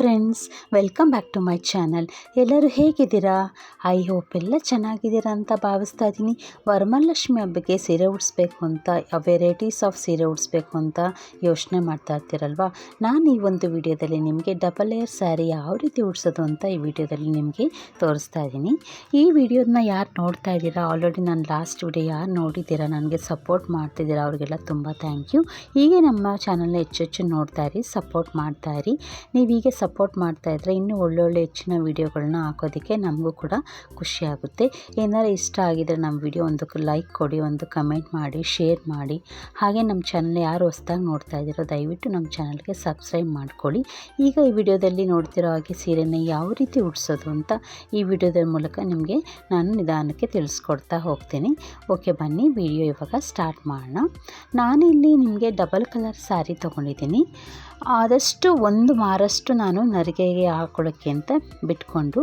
Friends, welcome back to my channel. ಎಲ್ಲರೂ ಹೇಗಿದ್ದೀರಾ? I hope ಎಲ್ಲ ಚೆನ್ನಾಗಿದ್ದೀರಾ ಅಂತ ಭಾವಿಸ್ತಾ ಇದ್ದೀನಿ. ವರಮಹಾಲಕ್ಷ್ಮಿ ಹಬ್ಬಕ್ಕೆ ಸೀರೆ ಉಡಿಸ್ಬೇಕು ಅಂತ, ವೆರೈಟೀಸ್ ಆಫ್ ಸೀರೆ ಉಡಿಸ್ಬೇಕು ಅಂತ ಯೋಚನೆ ಮಾಡ್ತಾ ಇರ್ತೀರಲ್ವ. ನಾನು ಈ ಒಂದು ವಿಡಿಯೋದಲ್ಲಿ ನಿಮಗೆ ಡಬಲ್ ಲೇಯರ್ ಸ್ಯಾರಿ ಯಾವ ರೀತಿ ಉಡಿಸೋದು ಅಂತ ಈ ವಿಡಿಯೋದಲ್ಲಿ ನಿಮಗೆ ತೋರಿಸ್ತಾ ಇದ್ದೀನಿ. ಈ ವಿಡಿಯೋನ ಯಾರು ನೋಡ್ತಾ ಇದ್ದೀರಾ, ಆಲ್ರೆಡಿ ನಾನು ಲಾಸ್ಟ್ ವಿಡಿಯೋ ಯಾರು ನೋಡಿದ್ದೀರಾ, ನನಗೆ ಸಪೋರ್ಟ್ ಮಾಡ್ತಿದ್ದೀರಾ, ಅವರಿಗೆಲ್ಲ ತುಂಬ ಥ್ಯಾಂಕ್ ಯು. ಹೀಗೆ ನಮ್ಮ ಚಾನಲ್ನ ಹೆಚ್ಚು ನೋಡ್ತಾ ಇರಿ, ಸಪೋರ್ಟ್ ಮಾಡ್ತಾ ಇರಿ. ನೀವು ಹೀಗೆ ಸಪೋರ್ಟ್ ಮಾಡ್ತಾಯಿದ್ರೆ ಇನ್ನೂ ಒಳ್ಳೊಳ್ಳೆ ಹೆಚ್ಚಿನ ವೀಡಿಯೋಗಳನ್ನ ಹಾಕೋದಕ್ಕೆ ನಮಗೂ ಕೂಡ ಖುಷಿಯಾಗುತ್ತೆ. ಏನಾರು ಇಷ್ಟ ಆಗಿದರೆ ನಮ್ಮ ವಿಡಿಯೋ ಒಂದಕ್ಕೆ ಲೈಕ್ ಕೊಡಿ, ಒಂದು ಕಮೆಂಟ್ ಮಾಡಿ, ಶೇರ್ ಮಾಡಿ. ಹಾಗೆ ನಮ್ಮ ಚಾನಲ್ ಯಾರು ಹೊಸದಾಗಿ ನೋಡ್ತಾ ಇದ್ದೀರೋ ದಯವಿಟ್ಟು ನಮ್ಮ ಚಾನಲ್ಗೆ ಸಬ್ಸ್ಕ್ರೈಬ್ ಮಾಡ್ಕೊಳ್ಳಿ. ಈಗ ಈ ವಿಡಿಯೋದಲ್ಲಿ ನೋಡ್ತಿರೋ ಹಾಗೆ ಸೀರೆನ ಯಾವ ರೀತಿ ಉಡಿಸೋದು ಅಂತ ಈ ವಿಡಿಯೋದ ಮೂಲಕ ನಿಮಗೆ ನಾನು ನಿಧಾನಕ್ಕೆ ತಿಳಿಸ್ಕೊಡ್ತಾ ಹೋಗ್ತೀನಿ. ಓಕೆ, ಬನ್ನಿ ವಿಡಿಯೋ ಇವಾಗ ಸ್ಟಾರ್ಟ್ ಮಾಡೋಣ. ನಾನಿಲ್ಲಿ ನಿಮಗೆ ಡಬಲ್ ಕಲರ್ ಸ್ಯಾರಿ ತೊಗೊಂಡಿದ್ದೀನಿ. ಆದಷ್ಟು ಒಂದು ಮಾರಷ್ಟು ನಾನು ನರಿಗೆಗೆ ಹಾಕೊಳ್ಳೋಕ್ಕೆ ಅಂತ ಬಿಟ್ಕೊಂಡು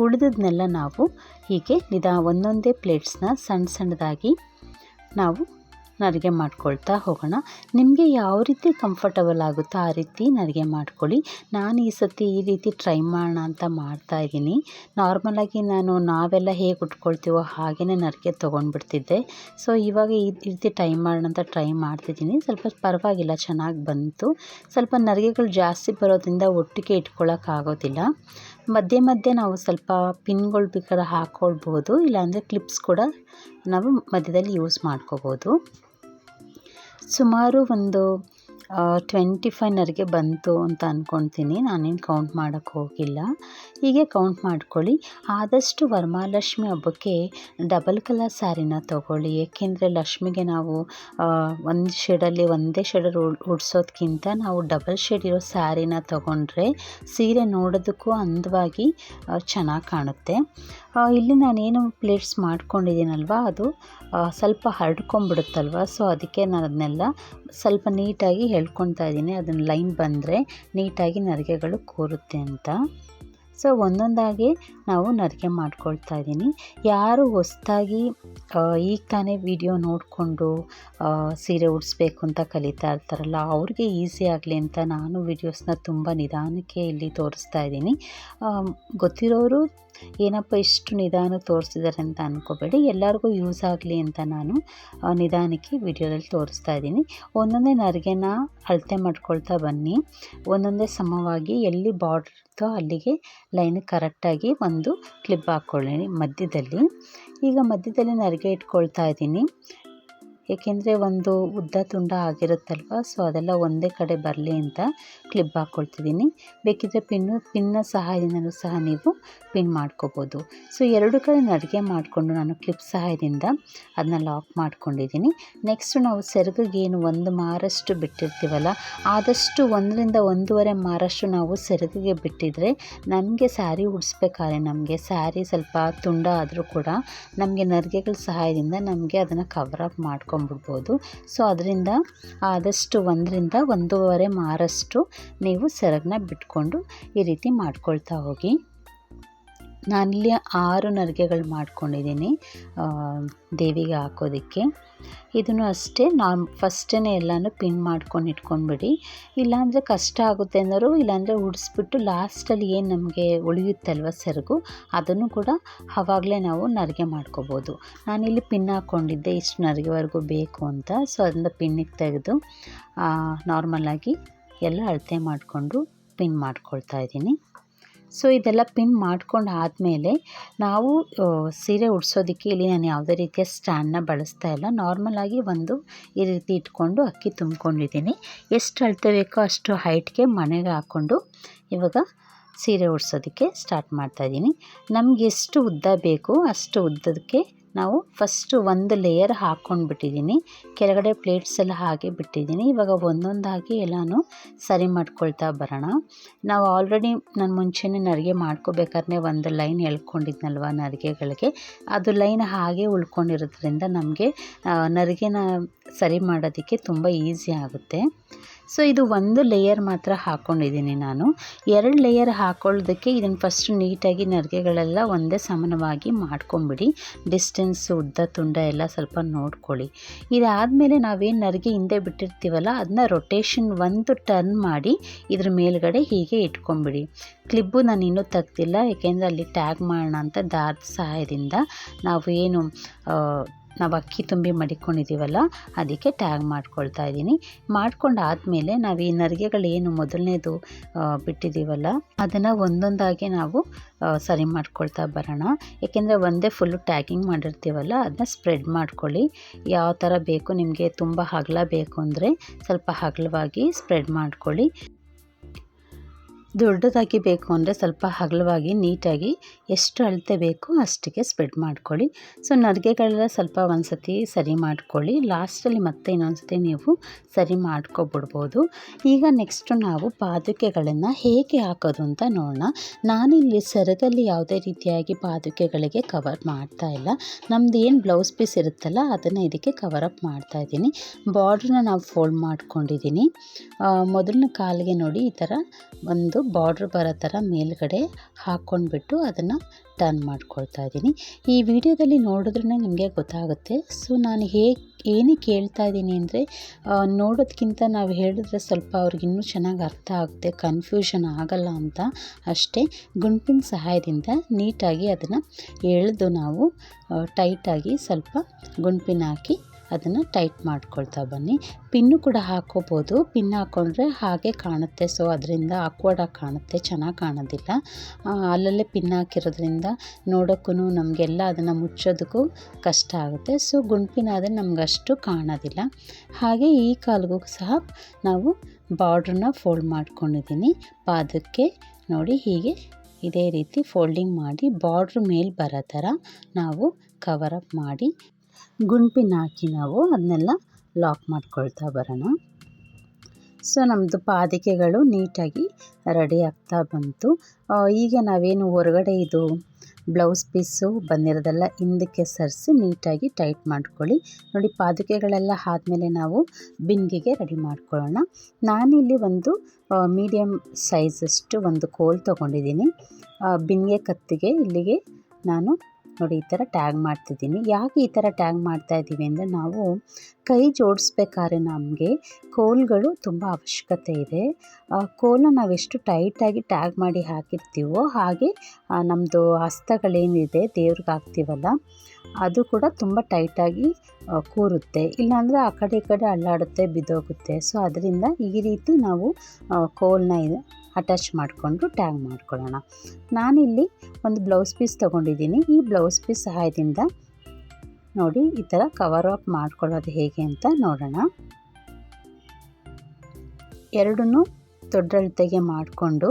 ಉಳಿದದನ್ನೆಲ್ಲ ನಾವು ಹೀಗೆ ಒಂದೊಂದೇ ಪ್ಲೇಟ್ಸ್ನ ಸಣ್ಣದಾಗಿ ನಾವು ನರಿಗೆ ಮಾಡ್ಕೊಳ್ತಾ ಹೋಗೋಣ. ನಿಮಗೆ ಯಾವ ರೀತಿ ಕಂಫರ್ಟಬಲ್ ಆಗುತ್ತೋ ಆ ರೀತಿ ನರಿಗೆ ಮಾಡ್ಕೊಳ್ಳಿ. ನಾನು ಈ ಸತಿ ಈ ರೀತಿ ಟ್ರೈ ಮಾಡೋಣ ಅಂತ ಮಾಡ್ತಾಯಿದ್ದೀನಿ. ನಾರ್ಮಲಾಗಿ ನಾವೆಲ್ಲ ಹೇಗೆ ಉಟ್ಕೊಳ್ತೀವೋ ಹಾಗೆಯೇ ನರಿಗೆ ತೊಗೊಂಡ್ಬಿಡ್ತಿದ್ದೆ. ಸೊ ಇವಾಗ ಈ ರೀತಿ ಟ್ರೈ ಮಾಡೋಣ ಅಂತ ಟ್ರೈ ಮಾಡ್ತಿದ್ದೀನಿ. ಸ್ವಲ್ಪ ಪರವಾಗಿಲ್ಲ, ಚೆನ್ನಾಗಿ ಬಂತು. ಸ್ವಲ್ಪ ನರಿಗೆಗಳು ಜಾಸ್ತಿ ಬರೋದ್ರಿಂದ ಒಟ್ಟಿಗೆ ಇಟ್ಕೊಳ್ಳೋಕ್ಕಾಗೋದಿಲ್ಲ. ಮಧ್ಯೆ ನಾವು ಸ್ವಲ್ಪ ಪಿನ್ಗಳು ಬೇಕಾದ್ರೆ ಹಾಕ್ಕೊಳ್ಬೋದು, ಇಲ್ಲಾಂದರೆ ಕ್ಲಿಪ್ಸ್ ಕೂಡ ನಾವು ಮಧ್ಯದಲ್ಲಿ ಯೂಸ್ ಮಾಡ್ಕೋಬೋದು. ಸುಮಾರು ಒಂದು 25 ನರಿಗೆ ಬಂತು ಅಂತ ಅಂದ್ಕೊಳ್ತೀನಿ. ನಾನೇನು ಕೌಂಟ್ ಮಾಡೋಕ್ಕೆ ಹೋಗಿಲ್ಲ. ಹೀಗೆ ಕೌಂಟ್ ಮಾಡ್ಕೊಳ್ಳಿ. ಆದಷ್ಟು ವರಮಹಾಲಕ್ಷ್ಮಿ ಹಬ್ಬಕ್ಕೆ ಡಬಲ್ ಕಲರ್ ಸ್ಯಾರಿನ ತೊಗೊಳ್ಳಿ. ಏಕೆಂದರೆ ಲಕ್ಷ್ಮಿಗೆ ನಾವು ಒಂದು ಶೇಡಲ್ಲಿ ಒಂದೇ ಶೇಡಲ್ಲಿ ಉಡಿಸೋದಕ್ಕಿಂತ ನಾವು ಡಬಲ್ ಶೇಡ್ ಇರೋ ಸ್ಯಾರಿನ ತೊಗೊಂಡ್ರೆ ಸೀರೆ ನೋಡೋದಕ್ಕೂ ಅಂದವಾಗಿ ಚೆನ್ನಾಗಿ ಕಾಣುತ್ತೆ. ಇಲ್ಲಿ ನಾನೇನು ಪ್ಲೇಟ್ಸ್ ಮಾಡ್ಕೊಂಡಿದ್ದೀನಲ್ವ, ಅದು ಸ್ವಲ್ಪ ಹರಡ್ಕೊಂಬಿಡುತ್ತಲ್ವ. ಸೊ ಅದಕ್ಕೆ ನಾನು ಅದನ್ನೆಲ್ಲ ಸ್ವಲ್ಪ ನೀಟಾಗಿ ಎಳ್ಕೊತಾ ಇದ್ದೀನಿ. ಅದನ್ನು ಲೈನ್ ಬಂದರೆ ನೀಟಾಗಿ ನರಿಗೆಗಳು ಕೂರುತ್ತೆ ಅಂತ. ಸೊ ಒಂದೊಂದಾಗಿ ನಾವು ನರಿಗೆ ಮಾಡ್ಕೊಳ್ತಾ ಇದ್ದೀನಿ. ಯಾರು ಹೊಸದಾಗಿ ಈಗ ತಾನೇ ವಿಡಿಯೋ ನೋಡಿಕೊಂಡು ಸೀರೆ ಉಡಿಸ್ಬೇಕು ಅಂತ ಕಲಿತಾ ಇರ್ತಾರಲ್ಲ, ಅವ್ರಿಗೆ ಈಸಿ ಆಗಲಿ ಅಂತ ನಾನು ವಿಡಿಯೋಸ್ನ ತುಂಬ ನಿಧಾನಕ್ಕೆ ಇಲ್ಲಿ ತೋರಿಸ್ತಾ ಇದ್ದೀನಿ. ಗೊತ್ತಿರೋರು ಏನಪ್ಪ ಇಷ್ಟು ನಿಧಾನಕ್ಕೆ ತೋರಿಸ್ತಿದ್ದಾರೆ ಅಂತ ಅಂದ್ಕೋಬೇಡಿ, ಎಲ್ಲರಿಗೂ ಯೂಸ್ ಆಗಲಿ ಅಂತ ನಾನು ನಿಧಾನಕ್ಕೆ ವಿಡಿಯೋದಲ್ಲಿ ತೋರಿಸ್ತಾ ಇದ್ದೀನಿ. ಒಂದೊಂದೇ ನರಿಗೆನ ಅಳತೆ ಮಾಡ್ಕೊಳ್ತಾ ಬನ್ನಿ. ಒಂದೊಂದೇ ಸಮವಾಗಿ ಎಲ್ಲಿ ಬಾರ್ಡ್ರ್ ಇರುತ್ತೋ ಅಲ್ಲಿಗೆ ಲೈನ್ ಕರೆಕ್ಟಾಗಿ ಒಂದು ಕ್ಲಿಪ್ ಹಾಕ್ಕೊಳ್ಳಿ ಮಧ್ಯದಲ್ಲಿ. ಈಗ ಮಧ್ಯದಲ್ಲಿ ನರಿಗೆ ಇಟ್ಕೊಳ್ತಾ ಇದ್ದೀನಿ. ಏಕೆಂದರೆ ಒಂದು ಉದ್ದ ತುಂಡ ಆಗಿರುತ್ತಲ್ವ, ಸೊ ಅದೆಲ್ಲ ಒಂದೇ ಕಡೆ ಬರಲಿ ಅಂತ ಕ್ಲಿಪ್ ಹಾಕ್ಕೊಳ್ತಿದ್ದೀನಿ. ಬೇಕಿದ್ದರೆ ಪಿನ್ನ ಸಹಾಯದಿಂದಲೂ ಸಹ ನೀವು ಪಿನ್ ಮಾಡ್ಕೋಬೋದು. ಸೊ ಎರಡು ಕಡೆ ನರಿಗೆ ಮಾಡಿಕೊಂಡು ನಾನು ಕ್ಲಿಪ್ ಸಹಾಯದಿಂದ ಅದನ್ನ ಲಾಕ್ ಮಾಡ್ಕೊಂಡಿದ್ದೀನಿ. ನೆಕ್ಸ್ಟು ನಾವು ಸೆರಗಿಗೆ ಏನು ಒಂದು ಮಾರಷ್ಟು ಬಿಟ್ಟಿರ್ತೀವಲ್ಲ, ಆದಷ್ಟು 1ರಿಂದ 1.5 ಮಾರಷ್ಟು ನಾವು ಸೆರಗಿಗೆ ಬಿಟ್ಟಿದ್ರೆ ನಮಗೆ ಸ್ಯಾರಿ ಉಡಿಸ್ಬೇಕಾದ್ರೆ ನಮಗೆ ಸ್ಯಾರಿ ಸ್ವಲ್ಪ ತುಂಡ ಆದರೂ ಕೂಡ ನಮಗೆ ನರಿಗೆಗಳ ಸಹಾಯದಿಂದ ನಮಗೆ ಅದನ್ನು ಕವರ್ ಅಪ್ ಮಾಡ್ಕೊಂಡ್ಬಿಡ್ಬೋದು. ಸೊ ಅದರಿಂದ ಆದಷ್ಟು 1ರಿಂದ 1.5 ಮಾರಷ್ಟು ನೀವು ಸೆರಗನ್ನ ಬಿಟ್ಕೊಂಡು ಈ ರೀತಿ ಮಾಡ್ಕೊಳ್ತಾ ಹೋಗಿ. ನಾನಿಲ್ಲಿ 6 ನರಿಗೆಗಳು ಮಾಡ್ಕೊಂಡಿದ್ದೀನಿ ದೇವಿಗೆ ಹಾಕೋದಕ್ಕೆ. ಇದನ್ನು ಅಷ್ಟೇ ಫಸ್ಟೇ ಎಲ್ಲನೂ ಪಿನ್ ಮಾಡ್ಕೊಂಡು ಇಟ್ಕೊಂಡ್ಬಿಡಿ. ಇಲ್ಲಾಂದರೆ ಕಷ್ಟ ಆಗುತ್ತೆ ಅನ್ನೋರು, ಇಲ್ಲಾಂದರೆ ಉಡಿಸ್ಬಿಟ್ಟು ಲಾಸ್ಟಲ್ಲಿ ಏನು ನಮಗೆ ಉಳಿಯುತ್ತಲ್ವ ಸೆರಗು, ಅದನ್ನು ಕೂಡ ಆವಾಗಲೇ ನಾವು ನರಿಗೆ ಮಾಡ್ಕೋಬೋದು. ನಾನಿಲ್ಲಿ ಪಿನ್ ಹಾಕ್ಕೊಂಡಿದ್ದೆ ಇಷ್ಟು ನರಿಗೆವರೆಗೂ ಬೇಕು ಅಂತ. ಸೊ ಅದರಿಂದ ಪಿನ್ನಿಗೆ ತೆಗೆದು ನಾರ್ಮಲಾಗಿ ಎಲ್ಲ ಅಳತೆ ಮಾಡಿಕೊಂಡು ಪಿನ್ ಮಾಡ್ಕೊಳ್ತಾ ಇದ್ದೀನಿ. ಸೊ ಇದೆಲ್ಲ ಪಿನ್ ಮಾಡ್ಕೊಂಡು ಆದಮೇಲೆ ನಾವು ಸೀರೆ ಉಡಿಸೋದಕ್ಕೆ ಇಲ್ಲಿ ನಾನು ಯಾವುದೇ ರೀತಿಯ ಸ್ಟ್ಯಾಂಡನ್ನ ಬಳಸ್ತಾ ಇಲ್ಲ. ನಾರ್ಮಲಾಗಿ ಒಂದು ಈ ರೀತಿ ಇಟ್ಕೊಂಡು ಅಕ್ಕಿ ತುಂಬ್ಕೊಂಡಿದ್ದೀನಿ. ಎಷ್ಟು ಅಳತೆ ಬೇಕೋ ಅಷ್ಟು ಹೈಟ್ಗೆ ಮನೆಗೆ ಹಾಕ್ಕೊಂಡು ಇವಾಗ ಸೀರೆ ಉಡಿಸೋದಕ್ಕೆ ಸ್ಟಾರ್ಟ್ ಮಾಡ್ತಾಯಿದ್ದೀನಿ. ನಮ್ಗೆ ಎಷ್ಟು ಉದ್ದ ಬೇಕು ಅಷ್ಟು ಉದ್ದಕ್ಕೆ ನಾವು ಫಸ್ಟು ಒಂದು ಲೇಯರ್ ಹಾಕ್ಕೊಂಡ್ಬಿಟ್ಟಿದ್ದೀನಿ. ಕೆಳಗಡೆ ಪ್ಲೇಟ್ಸ್ ಎಲ್ಲ ಹಾಗೆ ಬಿಟ್ಟಿದ್ದೀನಿ. ಇವಾಗ ಒಂದೊಂದಾಗಿ ಎಲ್ಲನೂ ಸರಿ ಮಾಡ್ಕೊಳ್ತಾ ಬರೋಣ. ನಾವು ಆಲ್ರೆಡಿ ನಾನು ಮುಂಚೆನೇ ನರಿಗೆ ಮಾಡ್ಕೋಬೇಕಾದ್ರೆ ಒಂದು ಲೈನ್ ಎಳ್ಕೊಂಡಿದ್ನಲ್ವ ನರಿಗೆಗಳಿಗೆ, ಅದು ಲೈನ್ ಹಾಗೆ ಉಳ್ಕೊಂಡಿರೋದ್ರಿಂದ ನಮಗೆ ನರಿಗೆನ ಸರಿ ಮಾಡೋದಕ್ಕೆ ತುಂಬ ಈಸಿ ಆಗುತ್ತೆ. ಸೊ ಇದು ಒಂದು ಲೇಯರ್ ಮಾತ್ರ ಹಾಕ್ಕೊಂಡಿದ್ದೀನಿ ನಾನು. 2 ಲೇಯರ್ ಹಾಕೊಳ್ಳೋದಕ್ಕೆ ಇದನ್ನು ಫಸ್ಟ್ ನೀಟಾಗಿ ನರಿಗೆಗಳೆಲ್ಲ ಒಂದೇ ಸಮಾನವಾಗಿ ಮಾಡ್ಕೊಂಬಿಡಿ. ಡಿಸ್ಟೆನ್ಸ್ ಉದ್ದ ತುಂಡ ಎಲ್ಲ ಸ್ವಲ್ಪ ನೋಡ್ಕೊಳ್ಳಿ. ಇದಾದಮೇಲೆ ನಾವೇನು ನರಿಗೆ ಹಿಂದೆ ಬಿಟ್ಟಿರ್ತೀವಲ್ಲ ಅದನ್ನ ರೊಟೇಷನ್ ಒಂದು ಟರ್ನ್ ಮಾಡಿ ಇದ್ರ ಮೇಲ್ಗಡೆ ಹೀಗೆ ಇಟ್ಕೊಂಬಿಡಿ. ಕ್ಲಿಪ್ಪು ನಾನು ಇನ್ನೂ ತೆಗ್ದಿಲ್ಲ, ಏಕೆಂದರೆ ಅಲ್ಲಿ ಟ್ಯಾಗ್ ಮಾಡೋಣ ಅಂತ ದಾರದ ಸಹಾಯದಿಂದ ನಾವು ಅಕ್ಕಿ ತುಂಬಿ ಮಡಿಕೊಂಡಿದ್ದೀವಲ್ಲ ಅದಕ್ಕೆ ಟ್ಯಾಗ್ ಮಾಡ್ಕೊಳ್ತಾ ಇದ್ದೀನಿ. ಮಾಡ್ಕೊಂಡಾದಮೇಲೆ ನಾವು ಈ ನರಿಗೆಗಳೇನು ಮೊದಲನೇದು ಬಿಟ್ಟಿದ್ದೀವಲ್ಲ ಅದನ್ನು ಒಂದೊಂದಾಗಿ ನಾವು ಸರಿ ಮಾಡ್ಕೊಳ್ತಾ ಬರೋಣ. ಏಕೆಂದರೆ ಒಂದೇ ಫುಲ್ಲು ಟ್ಯಾಗಿಂಗ್ ಮಾಡಿರ್ತೀವಲ್ಲ ಅದನ್ನ ಸ್ಪ್ರೆಡ್ ಮಾಡ್ಕೊಳ್ಳಿ. ಯಾವ ಥರ ಬೇಕು ನಿಮಗೆ, ತುಂಬ ಅಗಲ ಬೇಕು ಅಂದರೆ ಸ್ವಲ್ಪ ಅಗಲವಾಗಿ ಸ್ಪ್ರೆಡ್ ಮಾಡ್ಕೊಳ್ಳಿ. ದೊಡ್ಡದಾಗಿ ಬೇಕು ಅಂದರೆ ಸ್ವಲ್ಪ ಅಗಲವಾಗಿ ನೀಟಾಗಿ ಎಷ್ಟು ಅಳತೆ ಬೇಕೋ ಅಷ್ಟಿಗೆ ಸ್ಪ್ರೆಡ್ ಮಾಡ್ಕೊಳ್ಳಿ. ಸೊ ನರಿಗೆಗಳೆಲ್ಲ ಸ್ವಲ್ಪ ಒಂದು ಸತಿ ಸರಿ ಮಾಡ್ಕೊಳ್ಳಿ. ಲಾಸ್ಟಲ್ಲಿ ಮತ್ತೆ ಇನ್ನೊಂದು ಸತಿ ನೀವು ಸರಿ ಮಾಡ್ಕೊಬಿಡ್ಬೋದು. ಈಗ ನೆಕ್ಸ್ಟು ನಾವು ಪಾದುಕೆಗಳನ್ನು ಹೇಗೆ ಹಾಕೋದು ಅಂತ ನೋಡೋಣ. ನಾನಿಲ್ಲಿ ಸೆರಗಲ್ಲಿ ಯಾವುದೇ ರೀತಿಯಾಗಿ ಪಾದುಕೆಗಳಿಗೆ ಕವರ್ ಮಾಡ್ತಾ ಇಲ್ಲ. ನಮ್ದು ಏನು ಬ್ಲೌಸ್ ಪೀಸ್ ಇರುತ್ತಲ್ಲ ಅದನ್ನು ಇದಕ್ಕೆ ಕವರ್ ಅಪ್ ಮಾಡ್ತಾ ಇದ್ದೀನಿ. ಬಾರ್ಡ್ರನ್ನ ನಾವು ಫೋಲ್ಡ್ ಮಾಡ್ಕೊಂಡಿದ್ದೀನಿ. ಮೊದಲನೇ ಕಾಲಿಗೆ ನೋಡಿ ಈ ಥರ ಒಂದು ಬಾರ್ಡ್ರ್ ಬರೋ ಥರ ಮೇಲ್ಗಡೆ ಹಾಕ್ಕೊಂಡ್ಬಿಟ್ಟು ಅದನ್ನು ಟರ್ನ್ ಮಾಡ್ಕೊಳ್ತಾ ಇದ್ದೀನಿ. ಈ ವಿಡಿಯೋದಲ್ಲಿ ನೋಡಿದ್ರೇ ನಿಮಗೆ ಗೊತ್ತಾಗುತ್ತೆ. ಸೊ ನಾನು ಏನಕ್ಕೆ ಹೇಳ್ತಾ ಇದ್ದೀನಿ ಅಂದರೆ ನೋಡೋದಕ್ಕಿಂತ ನಾವು ಹೇಳಿದ್ರೆ ಸ್ವಲ್ಪ ಅವ್ರಿಗೆ ಇನ್ನೂ ಚೆನ್ನಾಗಿ ಅರ್ಥ ಆಗುತ್ತೆ, ಕನ್ಫ್ಯೂಷನ್ ಆಗಲ್ಲ ಅಂತ ಅಷ್ಟೇ. ಗುಂಪಿನ ಸಹಾಯದಿಂದ ನೀಟಾಗಿ ಅದನ್ನು ಎಳೆದು ನಾವು ಟೈಟಾಗಿ ಸ್ವಲ್ಪ ಗುಂಪಿನ ಹಾಕಿ ಅದನ್ನು ಟೈಟ್ ಮಾಡ್ಕೊಳ್ತಾ ಬನ್ನಿ. ಪಿನ್ನು ಕೂಡ ಹಾಕ್ಕೋಬೋದು. ಪಿನ್ ಹಾಕ್ಕೊಂಡ್ರೆ ಹಾಗೆ ಕಾಣುತ್ತೆ, ಸೊ ಅದರಿಂದ ಆಕ್ವರ್ಡಾಗಿ ಕಾಣುತ್ತೆ, ಚೆನ್ನಾಗಿ ಕಾಣೋದಿಲ್ಲ. ಅಲ್ಲಲ್ಲೇ ಪಿನ್ ಹಾಕಿರೋದ್ರಿಂದ ನೋಡೋಕ್ಕೂ ನಮಗೆಲ್ಲ ಅದನ್ನು ಮುಚ್ಚೋದಕ್ಕೂ ಕಷ್ಟ ಆಗುತ್ತೆ. ಸೊ ಗುಂಪಿನಾದರೆ ನಮಗಷ್ಟು ಕಾಣೋದಿಲ್ಲ. ಹಾಗೆ ಈ ಕಾಲಿಗೂ ಸಹ ನಾವು ಬಾರ್ಡ್ರನ್ನ ಫೋಲ್ಡ್ ಮಾಡ್ಕೊಂಡಿದ್ದೀನಿ. ಪಾದಕ್ಕೆ ನೋಡಿ ಹೀಗೆ ಇದೇ ರೀತಿ ಫೋಲ್ಡಿಂಗ್ ಮಾಡಿ ಬಾರ್ಡ್ರ್ ಮೇಲೆ ಬರೋ ಥರ ನಾವು ಕವರ್ ಅಪ್ ಮಾಡಿ ಗುಂಪಿನ ಹಾಕಿ ನಾವು ಅದನ್ನೆಲ್ಲ ಲಾಕ್ ಮಾಡ್ಕೊಳ್ತಾ ಬರೋಣ. ಸೊ ನಮ್ಮದು ಪಾದಿಕೆಗಳು ನೀಟಾಗಿ ರೆಡಿ ಆಗ್ತಾ ಬಂತು. ಈಗ ನಾವೇನು ಹೊರಗಡೆ ಇದು ಬ್ಲೌಸ್ ಪೀಸು ಬಂದಿರೋದೆಲ್ಲ ಹಿಂದಕ್ಕೆ ಸರಿಸಿ ನೀಟಾಗಿ ಟೈಟ್ ಮಾಡ್ಕೊಳ್ಳಿ. ನೋಡಿ ಪಾದುಕೆಗಳೆಲ್ಲ ಆದಮೇಲೆ ನಾವು ಬಿಂದಿಗೆಗೆ ರೆಡಿ ಮಾಡ್ಕೊಳ್ಳೋಣ. ನಾನಿಲ್ಲಿ ಒಂದು ಮೀಡಿಯಮ್ ಸೈಜಷ್ಟು ಒಂದು ಕೋಲ್ ತೊಗೊಂಡಿದ್ದೀನಿ. ಬಿಂದಿಗೆ ಕತ್ತಿಗೆ ಇಲ್ಲಿಗೆ ನಾನು ನೋಡಿ ಈ ಥರ ಟ್ಯಾಗ್ ಮಾಡ್ತಿದ್ದೀನಿ. ಯಾಕೆ ಈ ಥರ ಟ್ಯಾಗ್ ಮಾಡ್ತಾಯಿದ್ದೀವಿ ಅಂದರೆ ನಾವು ಕೈ ಜೋಡಿಸ್ಬೇಕಾದ್ರೆ ನಮಗೆ ಕೋಲ್ಗಳು ತುಂಬ ಅವಶ್ಯಕತೆ ಇದೆ. ಕೋಲನ್ನ ನಾವೆಷ್ಟು ಟೈಟಾಗಿ ಟ್ಯಾಗ್ ಮಾಡಿ ಹಾಕಿರ್ತೀವೋ ಹಾಗೆ ನಮ್ಮದು ಹಸ್ತಗಳೇನಿದೆ ದೇವ್ರಿಗೆ ಹಾಕ್ತೀವಲ್ಲ ಅದು ಕೂಡ ತುಂಬ ಟೈಟಾಗಿ ಕೂರುತ್ತೆ. ಇಲ್ಲಾಂದರೆ ಆ ಕಡೆ ಈ ಕಡೆ ಅಲ್ಲಾಡುತ್ತೆ, ಬಿದ್ದೋಗುತ್ತೆ. ಸೊ ಅದರಿಂದ ಈ ರೀತಿ ನಾವು ಕೋಲನ್ನ ಅಟ್ಯಾಚ್ ಮಾಡಿಕೊಂಡು ಟ್ಯಾಗ್ ಮಾಡ್ಕೊಳ್ಳೋಣ. ನಾನಿಲ್ಲಿ ಒಂದು ಬ್ಲೌಸ್ ಪೀಸ್ ತೊಗೊಂಡಿದ್ದೀನಿ. ಈ ಬ್ಲೌಸ್ ಪೀಸ್ ಸಹಾಯದಿಂದ ನೋಡಿ ಈ ಥರ ಕವರ್ ಅಪ್ ಮಾಡ್ಕೊಳ್ಳೋದು ಹೇಗೆ ಅಂತ ನೋಡೋಣ. ಎರಡನ್ನೂ ದೊಡ್ಡಳತೆಗೆ ಮಾಡಿಕೊಂಡು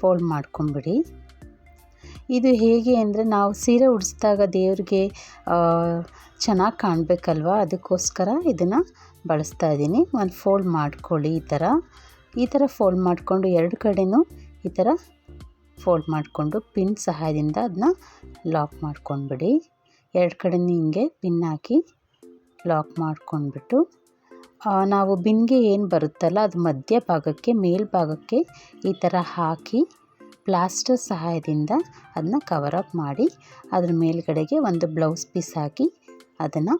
ಫೋಲ್ಡ್ ಮಾಡ್ಕೊಂಬಿಡಿ. ಇದು ಹೇಗೆ ಅಂದರೆ ನಾವು ಸೀರೆ ಉಡಿಸಿದಾಗ ದೇವ್ರಿಗೆ ಚೆನ್ನಾಗಿ ಕಾಣಬೇಕಲ್ವ, ಅದಕ್ಕೋಸ್ಕರ ಇದನ್ನು ಬಳಸ್ತಾ ಇದ್ದೀನಿ. ಒಂದು ಫೋಲ್ಡ್ ಮಾಡ್ಕೊಳ್ಳಿ. ಈ ಥರ ಫೋಲ್ಡ್ ಮಾಡಿಕೊಂಡು ಎರಡು ಕಡೆಯೂ ಈ ಥರ ಫೋಲ್ಡ್ ಮಾಡಿಕೊಂಡು ಪಿನ್ ಸಹಾಯದಿಂದ ಅದನ್ನ ಲಾಕ್ ಮಾಡ್ಕೊಂಡ್ಬಿಡಿ. ಎರಡು ಕಡೆಯೂ ಹಿಂಗೆ ಪಿನ್ ಹಾಕಿ ಲಾಕ್ ಮಾಡ್ಕೊಂಡ್ಬಿಟ್ಟು ನಾವು ಬಿನ್ಗೆ ಏನು ಬರುತ್ತಲ್ಲ ಅದು ಮಧ್ಯ ಭಾಗಕ್ಕೆ ಮೇಲ್ಭಾಗಕ್ಕೆ ಈ ಥರ ಹಾಕಿ ಪ್ಲಾಸ್ಟರ್ ಸಹಾಯದಿಂದ ಅದನ್ನ ಕವರ್ ಅಪ್ ಮಾಡಿ ಅದ್ರ ಮೇಲ್ಗಡೆಗೆ ಒಂದು ಬ್ಲೌಸ್ ಪೀಸ್ ಹಾಕಿ ಅದನ್ನು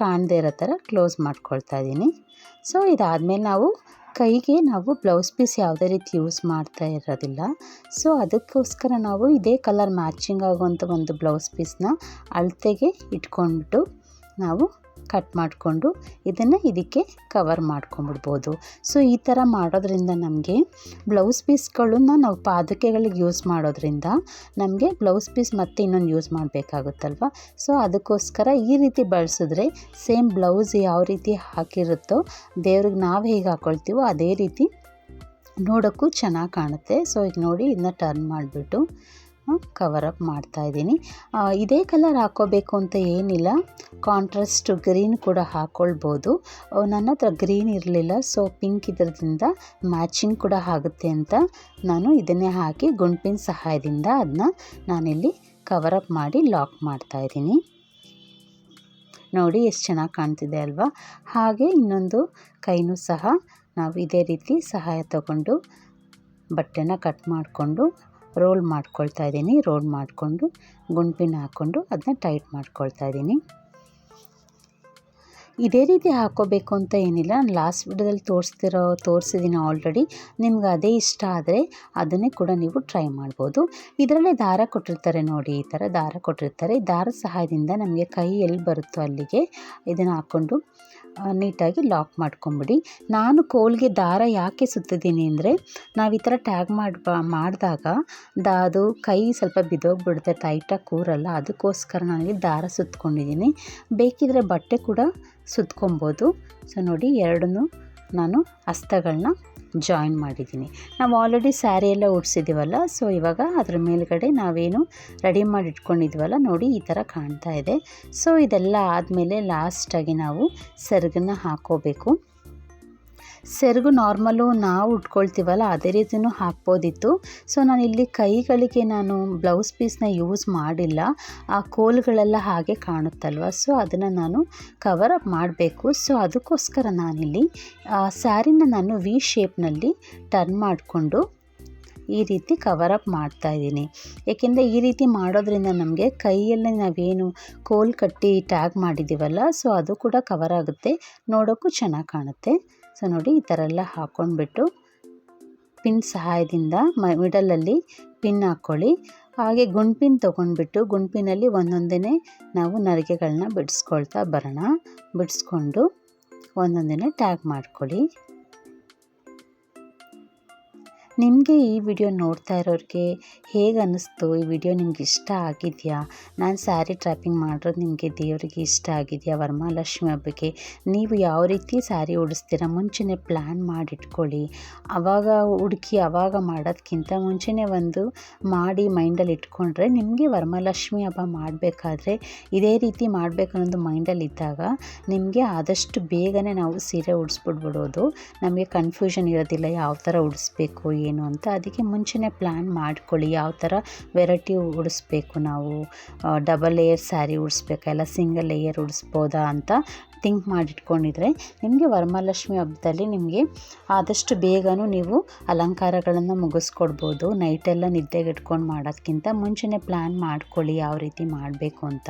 ಕಾಣದೇ ಇರೋ ಥರ ಕ್ಲೋಸ್ ಮಾಡ್ಕೊಳ್ತಾ ಇದ್ದೀನಿ. ಸೊ ಇದಾದಮೇಲೆ ಕೈಗೆ ನಾವು ಬ್ಲೌಸ್ ಪೀಸ್ ಯಾವುದೇ ರೀತಿ ಯೂಸ್ ಮಾಡ್ತಾ ಇರೋದಿಲ್ಲ. ಸೊ ಅದಕ್ಕೋಸ್ಕರ ನಾವು ಇದೇ ಕಲರ್ ಮ್ಯಾಚಿಂಗ್ ಆಗುವಂಥ ಒಂದು ಬ್ಲೌಸ್ ಪೀಸ್ನ ಅಳತೆಗೆ ಇಟ್ಕೊಂಡ್ಬಿಟ್ಟು ನಾವು ಕಟ್ ಮಾಡಿಕೊಂಡು ಇದಕ್ಕೆ ಕವರ್ ಮಾಡ್ಕೊಂಬಿಡ್ಬೋದು. ಸೊ ಈ ಥರ ಮಾಡೋದ್ರಿಂದ ನಮಗೆ ಬ್ಲೌಸ್ ಪೀಸ್ಗಳನ್ನ ನಾವು ಪಾದುಕೆಗಳಿಗೆ ಯೂಸ್ ಮಾಡೋದ್ರಿಂದ ನಮಗೆ ಬ್ಲೌಸ್ ಪೀಸ್ ಮತ್ತೆ ಇನ್ನೊಂದು ಯೂಸ್ ಮಾಡಬೇಕಾಗುತ್ತಲ್ವ. ಸೊ ಅದಕ್ಕೋಸ್ಕರ ಈ ರೀತಿ ಬಳಸಿದ್ರೆ ಸೇಮ್ ಬ್ಲೌಸ್ ಯಾವ ರೀತಿ ಹಾಕಿರುತ್ತೋ ದೇವ್ರಿಗೆ ನಾವು ಹೇಗೆ ಹಾಕ್ಕೊಳ್ತೀವೋ ಅದೇ ರೀತಿ ನೋಡೋಕ್ಕೂ ಚೆನ್ನಾಗಿ ಕಾಣುತ್ತೆ. ಸೊ ಈಗ ನೋಡಿ ಇದನ್ನ ಟರ್ನ್ ಮಾಡಿಬಿಟ್ಟು ಕವರ್ ಅಪ್ ಮಾಡ್ತಾಯಿದ್ದೀನಿ. ಇದೇ ಕಲರ್ ಹಾಕ್ಕೋಬೇಕು ಅಂತ ಏನಿಲ್ಲ, ಕಾಂಟ್ರಾಸ್ಟ್ ಗ್ರೀನ್ ಕೂಡ ಹಾಕ್ಕೊಳ್ಬೋದು. ನನ್ನ ಹತ್ರ ಗ್ರೀನ್ ಇರಲಿಲ್ಲ, ಸೊ ಪಿಂಕ್ ಇದ್ರದಿಂದ ಮ್ಯಾಚಿಂಗ್ ಕೂಡ ಆಗುತ್ತೆ ಅಂತ ನಾನು ಇದನ್ನೇ ಹಾಕಿ ಗುಂಪಿನ ಸಹಾಯದಿಂದ ಅದನ್ನ ನಾನಿಲ್ಲಿ ಕವರ್ ಅಪ್ ಮಾಡಿ ಲಾಕ್ ಮಾಡ್ತಾಯಿದ್ದೀನಿ. ನೋಡಿ ಎಷ್ಟು ಚೆನ್ನಾಗಿ ಕಾಣ್ತಿದೆ ಅಲ್ವಾ. ಹಾಗೆ ಇನ್ನೊಂದು ಕೈನೂ ಸಹ ನಾವು ಇದೇ ರೀತಿ ಸಹಾಯ ತಗೊಂಡು ಬಟ್ಟೆನ ಕಟ್ ಮಾಡಿಕೊಂಡು ರೋಲ್ ಮಾಡ್ಕೊಳ್ತಾ ಇದ್ದೀನಿ. ರೋಲ್ ಮಾಡಿಕೊಂಡು ಗುಂಪಿನ ಹಾಕ್ಕೊಂಡು ಅದನ್ನ ಟೈಟ್ ಮಾಡ್ಕೊಳ್ತಾ ಇದ್ದೀನಿ. ಇದೇ ರೀತಿ ಹಾಕ್ಕೋಬೇಕು ಅಂತ ಏನಿಲ್ಲ, ನಾನು ಲಾಸ್ಟ್ ವಿಡಿಯೋದಲ್ಲಿ ತೋರಿಸಿದ್ದೀನಿ ಆಲ್ರೆಡಿ. ನಿಮ್ಗೆ ಅದೇ ಇಷ್ಟ ಆದರೆ ಅದನ್ನೇ ಕೂಡ ನೀವು ಟ್ರೈ ಮಾಡ್ಬೋದು. ಇದರಲ್ಲೇ ದಾರ ಕೊಟ್ಟಿರ್ತಾರೆ ನೋಡಿ, ಈ ಥರ ದಾರ ಕೊಟ್ಟಿರ್ತಾರೆ. ಈ ದಾರದ ಸಹಾಯದಿಂದ ನಮಗೆ ಕೈ ಎಲ್ಲಿ ಬರುತ್ತೋ ಅಲ್ಲಿಗೆ ಇದನ್ನು ಹಾಕ್ಕೊಂಡು ನೀಟಾಗಿ ಲಾಕ್ ಮಾಡ್ಕೊಂಬಿಡಿ. ನಾನು ಕೋಲ್ಗೆ ದಾರ ಯಾಕೆ ಸುತ್ತಿದ್ದೀನಿ ಅಂದರೆ, ನಾವು ಈ ಥರ ಟ್ಯಾಗ್ ಮಾಡಿದಾಗ ಅದು ಕೈ ಸ್ವಲ್ಪ ಬಿದ್ದೋಗ್ಬಿಡುತ್ತೆ, ಟೈಟಾಗಿ ಕೂರಲ್ಲ. ಅದಕ್ಕೋಸ್ಕರ ನನಗೆ ದಾರ ಸುತ್ಕೊಂಡಿದ್ದೀನಿ. ಬೇಕಿದ್ರೆ ಬಟ್ಟೆ ಕೂಡ ಸುತ್ಕೊಬೋದು. ಸೊ ನೋಡಿ, ಎರಡನ್ನೂ ನಾನು ಹಸ್ತಗಳನ್ನ ಜಾಯಿನ್ ಮಾಡಿದ್ದೀನಿ. ನಾವು ಆಲ್ರೆಡಿ ಸ್ಯಾರಿ ಎಲ್ಲ ಉಡ್ಸಿದ್ದೀವಲ್ಲ, ಸೊ ಇವಾಗ ಅದ್ರ ಮೇಲ್ಗಡೆ ನಾವೇನು ರೆಡಿ ಮಾಡಿ ಇಟ್ಕೊಂಡಿದ್ವಲ್ಲ ನೋಡಿ, ಈ ಥರ ಕಾಣ್ತಾ ಇದೆ. ಸೊ ಇದೆಲ್ಲ ಆದಮೇಲೆ ಲಾಸ್ಟಾಗಿ ನಾವು ಸೆರಗನ್ನ ಹಾಕ್ಕೋಬೇಕು. ಸೆರಗು ನಾರ್ಮಲು ನಾವು ಉಟ್ಕೊಳ್ತೀವಲ್ಲ ಅದೇ ರೀತಿಯೂ ಹಾಕ್ಬೋದಿತ್ತು. ಸೊ ನಾನಿಲ್ಲಿ ಕೈಗಳಿಗೆ ನಾನು ಬ್ಲೌಸ್ ಪೀಸ್ನ ಯೂಸ್ ಮಾಡಿಲ್ಲ, ಆ ಕೋಲುಗಳೆಲ್ಲ ಹಾಗೆ ಕಾಣುತ್ತಲ್ವ, ಸೊ ಅದನ್ನು ನಾನು ಕವರ್ ಅಪ್ ಮಾಡಬೇಕು. ಸೊ ಅದಕ್ಕೋಸ್ಕರ ನಾನಿಲ್ಲಿ ಸ್ಯಾರಿನ ನಾನು ವಿ ಶೇಪ್ನಲ್ಲಿ ಟರ್ನ್ ಮಾಡಿಕೊಂಡು ಈ ರೀತಿ ಕವರ್ ಅಪ್ ಮಾಡ್ತಾಯಿದ್ದೀನಿ. ಏಕೆಂದರೆ ಈ ರೀತಿ ಮಾಡೋದ್ರಿಂದ ನಮಗೆ ಕೈಯಲ್ಲಿ ನಾವೇನು ಕೋಲ್ ಕಟ್ಟಿ ಟ್ಯಾಗ್ ಮಾಡಿದ್ದೀವಲ್ಲ, ಸೊ ಅದು ಕೂಡ ಕವರ್ ಆಗುತ್ತೆ, ನೋಡೋಕ್ಕೂ ಚೆನ್ನಾಗಿ ಕಾಣುತ್ತೆ. ಸೊ ನೋಡಿ, ಈ ಥರ ಎಲ್ಲ ಹಾಕ್ಕೊಂಡ್ಬಿಟ್ಟು ಪಿನ್ ಸಹಾಯದಿಂದ ಮಿಡಲಲ್ಲಿ ಪಿನ್ ಹಾಕ್ಕೊಳ್ಳಿ. ಹಾಗೆ ಗುಂಪಿನ ತೊಗೊಂಡ್ಬಿಟ್ಟು ಗುಂಪಿನಲ್ಲಿ ಒಂದೊಂದೇ ನಾವು ನರಿಗೆಗಳನ್ನ ಬಿಡಿಸ್ಕೊಳ್ತಾ ಬರೋಣ. ಬಿಡಿಸ್ಕೊಂಡು ಒಂದೊಂದೇ ಟ್ಯಾಗ್ ಮಾಡ್ಕೊಳ್ಳಿ. ನಿಮಗೆ ಈ ವಿಡಿಯೋ ನೋಡ್ತಾ ಇರೋರಿಗೆ ಹೇಗೆ ಅನ್ನಿಸ್ತು? ಈ ವಿಡಿಯೋ ನಿಮ್ಗೆ ಇಷ್ಟ ಆಗಿದೆಯಾ? ನಾನು ಸ್ಯಾರಿ ಟ್ರ್ಯಾಪಿಂಗ್ ಮಾಡಿರೋದು ನಿಮಗೆ ದೇವರಿಗೆ ಇಷ್ಟ ಆಗಿದೆಯಾ? ವರಮಹಾಲಕ್ಷ್ಮಿ ಹಬ್ಬಕ್ಕೆ ನೀವು ಯಾವ ರೀತಿ ಸ್ಯಾರಿ ಉಡಿಸ್ತೀರಾ ಮುಂಚೆನೇ ಪ್ಲ್ಯಾನ್ ಮಾಡಿಟ್ಕೊಳ್ಳಿ. ಆವಾಗ ಹುಡುಕಿ ಆವಾಗ ಮಾಡೋದಕ್ಕಿಂತ ಮುಂಚೆನೇ ಒಂದು ಮಾಡಿ ಮೈಂಡಲ್ಲಿ ಇಟ್ಕೊಂಡ್ರೆ ನಿಮಗೆ ವರಮಹಾಲಕ್ಷ್ಮಿ ಹಬ್ಬ ಮಾಡಬೇಕಾದ್ರೆ ಇದೇ ರೀತಿ ಮಾಡಬೇಕು ಅನ್ನೋದು ಮೈಂಡಲ್ಲಿ ಇದ್ದಾಗ ನಿಮಗೆ ಆದಷ್ಟು ಬೇಗನೆ ನಾವು ಸೀರೆ ಉಡಿಸ್ಬಿಡ್ಬಿಡೋದು. ನಮಗೆ ಕನ್ಫ್ಯೂಷನ್ ಇರೋದಿಲ್ಲ ಯಾವ ಥರ ಉಡಿಸ್ಬೇಕು ಏನು ಅಂತ. ಅದಕ್ಕೆ ಮುಂಚೆನೇ ಪ್ಲ್ಯಾನ್ ಮಾಡ್ಕೊಳ್ಳಿ, ಯಾವ ಥರ ವೆರೈಟಿ ಉಡಿಸ್ಬೇಕು, ನಾವು ಡಬಲ್ ಲೇಯರ್ ಸ್ಯಾರಿ ಉಡಿಸ್ಬೇಕಾ ಇಲ್ಲ ಸಿಂಗಲ್ ಲೇಯರ್ ಉಡಿಸ್ಬೋದಾ ಅಂತ ಥಿಂಕ್ ಮಾಡಿಟ್ಕೊಂಡಿದ್ರೆ ನಿಮಗೆ ವರಮಹಾಲಕ್ಷ್ಮಿ ಹಬ್ಬದಲ್ಲಿ ನಿಮಗೆ ಆದಷ್ಟು ಬೇಗನೂ ನೀವು ಅಲಂಕಾರಗಳನ್ನು ಮುಗಿಸ್ಕೊಡ್ಬೋದು. ನೈಟೆಲ್ಲ ನಿದ್ದೆಗೆಟ್ಕೊಂಡು ಮಾಡೋದಕ್ಕಿಂತ ಮುಂಚೆನೇ ಪ್ಲ್ಯಾನ್ ಮಾಡ್ಕೊಳ್ಳಿ ಯಾವ ರೀತಿ ಮಾಡಬೇಕು ಅಂತ.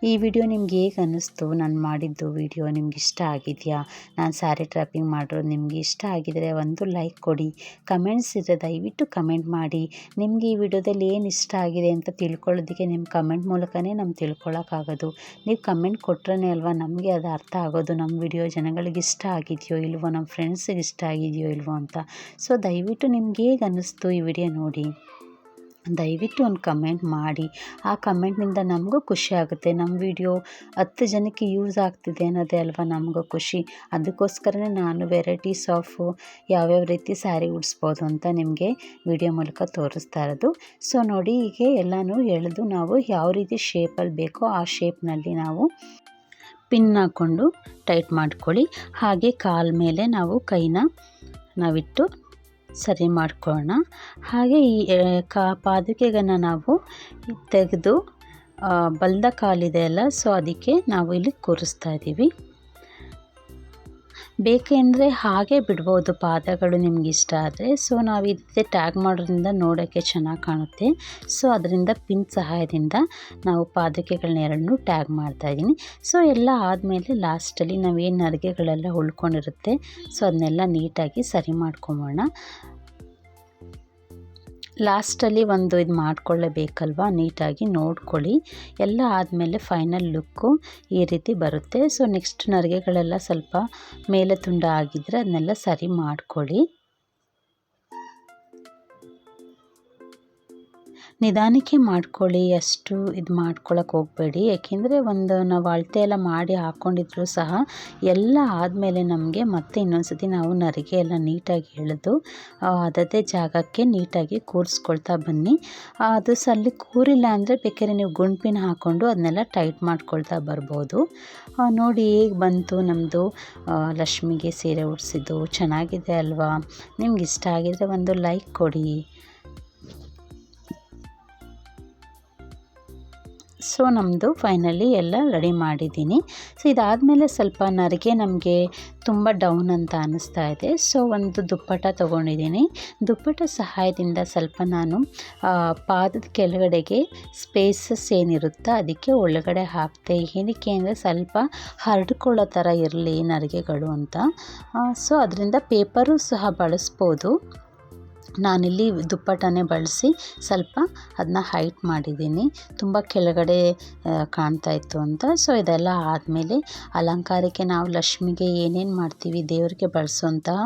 ಈ ವಿಡಿಯೋ ನಿಮ್ಗೆ ಹೇಗೆ ಅನ್ನಿಸ್ತು? ನಾನು ಮಾಡಿದ್ದು ವಿಡಿಯೋ ನಿಮ್ಗೆ ಇಷ್ಟ ಆಗಿದೆಯಾ? ನಾನು ಸ್ಯಾರಿ ಟ್ರ್ಯಾಪಿಂಗ್ ಮಾಡಿರೋದು ನಿಮಗೆ ಇಷ್ಟ ಆಗಿದರೆ ಒಂದು ಲೈಕ್ ಕೊಡಿ. ಕಮೆಂಟ್ಸ್ ಇದ್ದರೆ ದಯವಿಟ್ಟು ಕಮೆಂಟ್ ಮಾಡಿ. ನಿಮಗೆ ಈ ವಿಡಿಯೋದಲ್ಲಿ ಏನು ಇಷ್ಟ ಆಗಿದೆ ಅಂತ ತಿಳ್ಕೊಳ್ಳೋದಕ್ಕೆ ನಿಮ್ಮ ಕಮೆಂಟ್ ಮೂಲಕನೇ ನಮ್ಗೆ ತಿಳ್ಕೊಳ್ಳೋಕ್ಕಾಗೋದು. ನೀವು ಕಮೆಂಟ್ ಕೊಟ್ರೇ ಅಲ್ವಾ ನಮಗೆ ಅದು ಅರ್ಥ ಆಗೋದು, ನಮ್ಮ ವಿಡಿಯೋ ಜನಗಳಿಗೆ ಇಷ್ಟ ಆಗಿದೆಯೋ ಇಲ್ವೋ, ನಮ್ಮ ಫ್ರೆಂಡ್ಸಿಗೆ ಇಷ್ಟ ಆಗಿದೆಯೋ ಇಲ್ವೋ ಅಂತ. ಸೊ ದಯವಿಟ್ಟು ನಿಮ್ಗೆ ಹೇಗೆ ಅನ್ನಿಸ್ತು ಈ ವಿಡಿಯೋ ನೋಡಿ ದಯವಿಟ್ಟು ಒಂದು ಕಮೆಂಟ್ ಮಾಡಿ. ಆ ಕಮೆಂಟ್ನಿಂದ ನಮಗೂ ಖುಷಿ ಆಗುತ್ತೆ. ನಮ್ಮ ವಿಡಿಯೋ 10 ಜನಕ್ಕೆ ಯೂಸ್ ಆಗ್ತಿದೆ ಅನ್ನೋದೇ ಅಲ್ವಾ ನಮಗೂ ಖುಷಿ. ಅದಕ್ಕೋಸ್ಕರನೇ ನಾನು ವೆರೈಟೀಸ್ ಆಫ್ ಯಾವ್ಯಾವ ರೀತಿ ಸ್ಯಾರಿ ಉಡಿಸ್ಬೋದು ಅಂತ ನಿಮಗೆ ವಿಡಿಯೋ ಮೂಲಕ ತೋರಿಸ್ತಾ ಇರೋದು. ಸೊ ನೋಡಿ, ಹೀಗೆ ಎಲ್ಲನೂ ಎಳೆದು ನಾವು ಯಾವ ರೀತಿ ಶೇಪಲ್ಲಿ ಬೇಕೋ ಆ ಶೇಪ್ನಲ್ಲಿ ನಾವು ಪಿನ್ ಹಾಕ್ಕೊಂಡು ಟೈಟ್ ಮಾಡ್ಕೊಳ್ಳಿ. ಹಾಗೆ ಕಾಲ ಮೇಲೆ ನಾವು ಕೈನ ನಾವಿಟ್ಟು ಸರಿ ಮಾಡ್ಕೊಳ್ಳೋಣ. ಹಾಗೆ ಈ ಪಾದುಕೆಗನ್ನು ನಾವು ತೆಗೆದು ಬಲ್ದ ಕಾಲಿದೆ ಅಲ್ಲ, ಸೊ ಅದಕ್ಕೆ ನಾವು ಇಲ್ಲಿ ಕೂರಿಸ್ತಾ ಇದ್ದೀವಿ. ಬೇಕೆಂದರೆ ಹಾಗೆ ಬಿಡ್ಬೋದು ಪಾದಗಳು ನಿಮ್ಗೆ ಇಷ್ಟ ಆದರೆ. ಸೊ ನಾವು ಇದೇ ಟ್ಯಾಗ್ ಮಾಡೋದ್ರಿಂದ ನೋಡೋಕ್ಕೆ ಚೆನ್ನಾಗಿ ಕಾಣುತ್ತೆ. ಸೊ ಅದರಿಂದ ಪಿನ್ ಸಹಾಯದಿಂದ ನಾವು ಪಾದಕೆಗಳನ್ನ ಎರಡನ್ನೂ ಟ್ಯಾಗ್ ಮಾಡ್ತಾಯಿದ್ದೀನಿ. ಸೊ ಎಲ್ಲ ಆದಮೇಲೆ ಲಾಸ್ಟಲ್ಲಿ ನಾವೇನು ನರಿಗೆಗಳೆಲ್ಲ ಉಳ್ಕೊಂಡಿರುತ್ತೆ ಸೊ ಅದನ್ನೆಲ್ಲ ನೀಟಾಗಿ ಸರಿ ಮಾಡ್ಕೊಂಬೋಣ. ಲಾಸ್ಟಲ್ಲಿ ಒಂದು ಇದು ಮಾಡ್ಕೊಳ್ಳೇಬೇಕಲ್ವ, ನೀಟಾಗಿ ನೋಡ್ಕೊಳ್ಳಿ. ಎಲ್ಲ ಆದಮೇಲೆ ಫೈನಲ್ ಲುಕ್ಕು ಈ ರೀತಿ ಬರುತ್ತೆ. ಸೊ ನೆಕ್ಸ್ಟ್ ನರಿಗೆಗಳೆಲ್ಲ ಸ್ವಲ್ಪ ಮೇಲೆ ತುಂಡ ಆಗಿದ್ದರೆ ಅದನ್ನೆಲ್ಲ ಸರಿ ಮಾಡ್ಕೊಳ್ಳಿ. ನಿಧಾನಕ್ಕೆ ಮಾಡ್ಕೊಳ್ಳಿ, ಅಷ್ಟು ಇದು ಮಾಡ್ಕೊಳಕ್ಕೆ ಹೋಗಬೇಡಿ. ಏಕೆಂದರೆ ಒಂದು ನಾವು ಅಳತೆ ಎಲ್ಲ ಮಾಡಿ ಹಾಕ್ಕೊಂಡಿದ್ರು ಸಹ ಎಲ್ಲ ಆದಮೇಲೆ ನಮಗೆ ಮತ್ತೆ ಇನ್ನೊಂದ್ಸತಿ ನಾವು ನರಿಗೆ ಎಲ್ಲ ನೀಟಾಗಿ ಎಳೆದು ಅದದೇ ಜಾಗಕ್ಕೆ ನೀಟಾಗಿ ಕೂರಿಸ್ಕೊಳ್ತಾ ಬನ್ನಿ. ಅದು ಅಲ್ಲಿ ಕೂರಿಲ್ಲ ಅಂದರೆ ಬೇಕಾದ್ರೆ ನೀವು ಗುಂಪಿನ ಹಾಕ್ಕೊಂಡು ಅದನ್ನೆಲ್ಲ ಟೈಟ್ ಮಾಡ್ಕೊಳ್ತಾ ಬರ್ಬೋದು. ನೋಡಿ ಹೇಗೆ ಬಂತು ನಮ್ಮದು ಲಕ್ಷ್ಮಿಗೆ ಸೀರೆ ಉಡಿಸಿದ್ದು. ಚೆನ್ನಾಗಿದೆ ಅಲ್ವಾ? ನಿಮ್ಗೆ ಇಷ್ಟ ಆಗಿದರೆ ಒಂದು ಲೈಕ್ ಕೊಡಿ. ಸೊ ನಮ್ಮದು ಫೈನಲಿ ಎಲ್ಲ ರೆಡಿ ಮಾಡಿದ್ದೀನಿ. ಸೊ ಇದಾದಮೇಲೆ ಸ್ವಲ್ಪ ನರಿಗೆ ನಮಗೆ ತುಂಬ ಡೌನ್ ಅಂತ ಅನ್ನಿಸ್ತಾ ಇದೆ. ಸೊ ಒಂದು ದುಪ್ಪಟ ತೊಗೊಂಡಿದ್ದೀನಿ. ದುಪ್ಪಟ ಸಹಾಯದಿಂದ ಸ್ವಲ್ಪ ನಾನು ಪಾದದ ಕೆಳಗಡೆಗೆ ಸ್ಪೇಸಸ್ ಏನಿರುತ್ತೋ ಅದಕ್ಕೆ ಒಳಗಡೆ ಹಾಕ್ತೆ. ಏನಕ್ಕೆ ಅಂದರೆ ಸ್ವಲ್ಪ ಹರಡ್ಕೊಳ್ಳೋ ಥರ ಇರಲಿ ನರಿಗೆಗಳು ಅಂತ. ಸೊ ಅದರಿಂದ ಪೇಪರು ಸಹ ಬಳಸ್ಬೋದು. ನಾನಿಲ್ಲಿ ದುಪ್ಪಟನೇ ಬಳಸಿ ಸ್ವಲ್ಪ ಅದನ್ನ ಹೈಟ್ ಮಾಡಿದ್ದೀನಿ, ತುಂಬ ಕೆಳಗಡೆ ಕಾಣ್ತಾಯಿತ್ತು ಅಂತ. ಸೊ ಇದೆಲ್ಲ ಆದಮೇಲೆ ಅಲಂಕಾರಕ್ಕೆ ನಾವು ಲಕ್ಷ್ಮಿಗೆ ಏನೇನು ಮಾಡ್ತೀವಿ, ದೇವರಿಗೆ ಬಳಸೋಂತಹ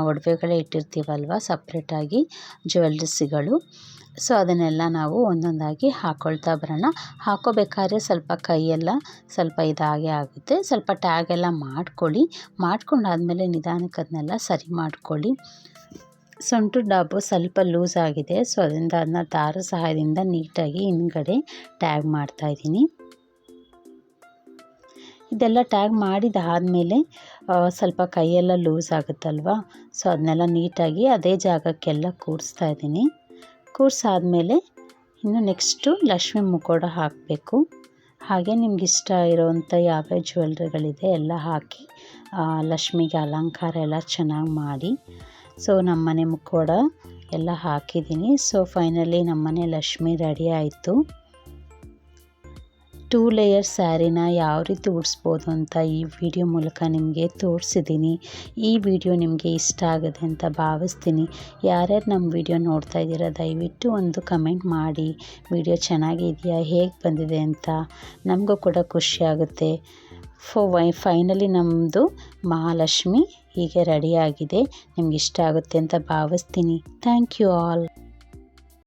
ಒಡವೆಗಳೇ ಇಟ್ಟಿರ್ತೀವಲ್ವ ಸಪ್ರೇಟಾಗಿ ಜ್ಯುವೆಲ್ರಿಸ್ಗಳು. ಸೊ ಅದನ್ನೆಲ್ಲ ನಾವು ಒಂದೊಂದಾಗಿ ಹಾಕ್ಕೊಳ್ತಾ ಬರೋಣ. ಹಾಕೋಬೇಕಾದ್ರೆ ಸ್ವಲ್ಪ ಕೈಯೆಲ್ಲ ಸ್ವಲ್ಪ ಇದಾಗೆ ಆಗುತ್ತೆ. ಸ್ವಲ್ಪ ಟ್ಯಾಗೆಲ್ಲ ಮಾಡ್ಕೊಂಡಾದಮೇಲೆ ನಿಧಾನಕ್ಕೆ ಅದನ್ನೆಲ್ಲ ಸರಿ ಮಾಡ್ಕೊಳ್ಳಿ. ಸೊಂಟು ಡಾಬು ಸ್ವಲ್ಪ ಲೂಸ್ ಆಗಿದೆ. ಸೊ ಅದರಿಂದ ಅದನ್ನ ದಾರ ಸಹಾಯದಿಂದ ನೀಟಾಗಿ ಹಿಂದ್ಗಡೆ ಟ್ಯಾಗ್ ಮಾಡ್ತಾಯಿದ್ದೀನಿ. ಇದೆಲ್ಲ ಟ್ಯಾಗ್ ಮಾಡಿದಾದಮೇಲೆ ಸ್ವಲ್ಪ ಕೈಯೆಲ್ಲ ಲೂಸ್ ಆಗುತ್ತಲ್ವ, ಸೊ ಅದನ್ನೆಲ್ಲ ನೀಟಾಗಿ ಅದೇ ಜಾಗಕ್ಕೆಲ್ಲ ಕೂರಿಸ್ತಾ ಇದ್ದೀನಿ. ಕೂರಿಸಾದ್ಮೇಲೆ ಇನ್ನು ನೆಕ್ಸ್ಟು ಲಕ್ಷ್ಮಿ ಮುಖೋಡ ಹಾಕಬೇಕು. ಹಾಗೆ ನಿಮ್ಗೆ ಇಷ್ಟ ಇರೋವಂಥ ಯಾವ್ಯಾವ ಜ್ಯುವೆಲ್ರಿಗಳಿದೆ ಎಲ್ಲ ಹಾಕಿ ಲಕ್ಷ್ಮಿಗೆ ಅಲಂಕಾರ ಎಲ್ಲ ಚೆನ್ನಾಗಿ ಮಾಡಿ. ಸೊ ನಮ್ಮನೆ ಮುಖೋಡ ಎಲ್ಲ ಹಾಕಿದ್ದೀನಿ. ಸೊ ಫೈನಲಿ ನಮ್ಮನೆ ಲಕ್ಷ್ಮಿ ರೆಡಿ ಆಯಿತು. 2 ಲೇಯರ್ ಸ್ಯಾರಿನ ಯಾವ ರೀತಿ ಉಡಿಸ್ಬೋದು ಅಂತ ಈ ವಿಡಿಯೋ ಮೂಲಕ ನಿಮಗೆ ತೋರಿಸಿದ್ದೀನಿ. ಈ ವಿಡಿಯೋ ನಿಮಗೆ ಇಷ್ಟ ಆಗುತ್ತೆ ಅಂತ ಭಾವಿಸ್ತೀನಿ. ಯಾರ್ಯಾರು ನಮ್ಮ ವಿಡಿಯೋ ನೋಡ್ತಾ ಇದ್ದೀರಾ ದಯವಿಟ್ಟು ಒಂದು ಕಮೆಂಟ್ ಮಾಡಿ, ವಿಡಿಯೋ ಚೆನ್ನಾಗಿದೆಯಾ, ಹೇಗೆ ಬಂದಿದೆ ಅಂತ. ನಮಗೂ ಕೂಡ ಖುಷಿಯಾಗುತ್ತೆ. ಫೈನಲಿ ನಮ್ಮದು ಮಹಾಲಕ್ಷ್ಮಿ ಹೀಗೆ ರೆಡಿಯಾಗಿದೆ. ನಿಮ್ಗೆ ಇಷ್ಟ ಆಗುತ್ತೆ ಅಂತ ಭಾವಿಸ್ತೀನಿ. Thank you all.